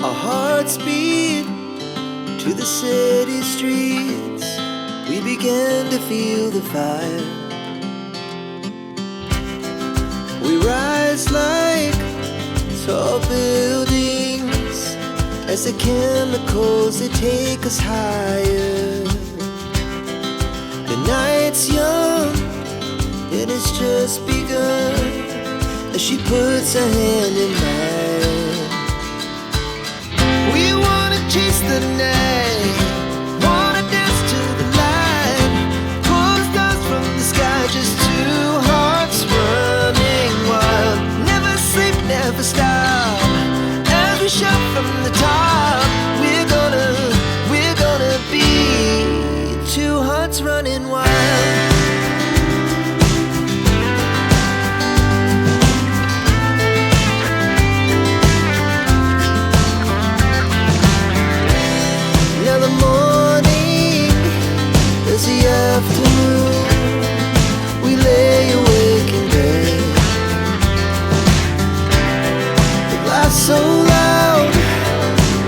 Our hearts beat to the city streets. We began to feel the fire. We rise like tall buildings as the chemicals, they take us higher. The night's young and it's just begun as she puts her hand in mine. We wanna chase the night, wanna dance to the light, pull stars from the sky, just two hearts running wild. Never sleep, never stop, as we shout from the top. We're gonna be two hearts running wild. Now the morning is the afternoon. We lay awake in bed. The laughs so loud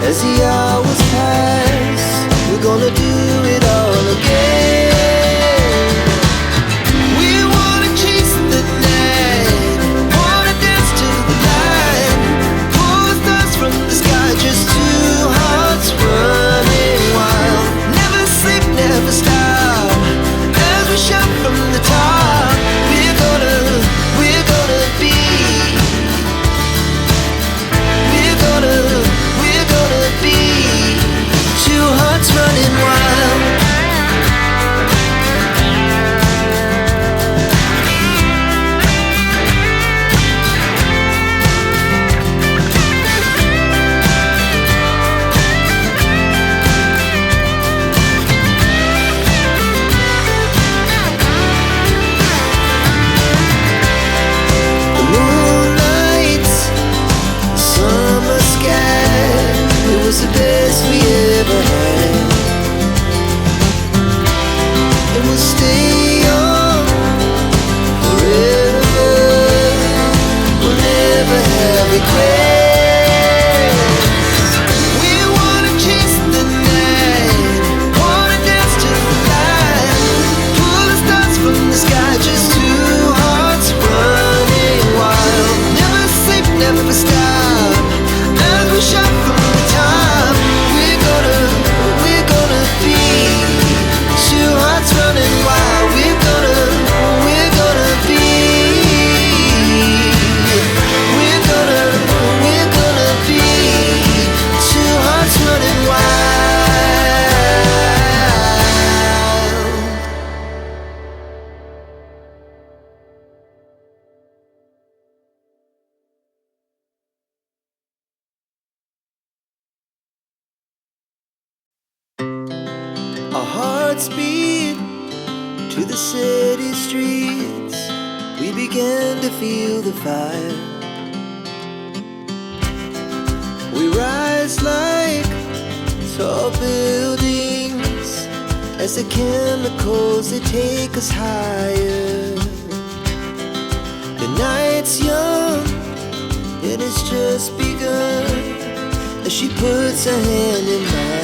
as the hours pass. We're gonna do it all again. We wanna chase the night, wanna dance to the light, pull stars from the sky, just two hearts running wild. Never sleep, never stop, as we shout from the top. We're gonna be, we're gonna be two hearts running wild. The moonlight, summer sky, it was the best we ever had. And we'll stay on forever. We'll never have regrets. We wanna chase the night, wanna dance to the light, pull the stars from the sky, just two hearts running wild. Never sleep, never stop, as we shout from the top. We're gonna be two hearts running wild. We're gonna be, we're gonna be two hearts running wild. Our hearts beat to the city streets. We began to feel the fire. We rise like tall buildings as the chemicals, they take us higher. The night's young and it's just begun as she puts her hand in mine.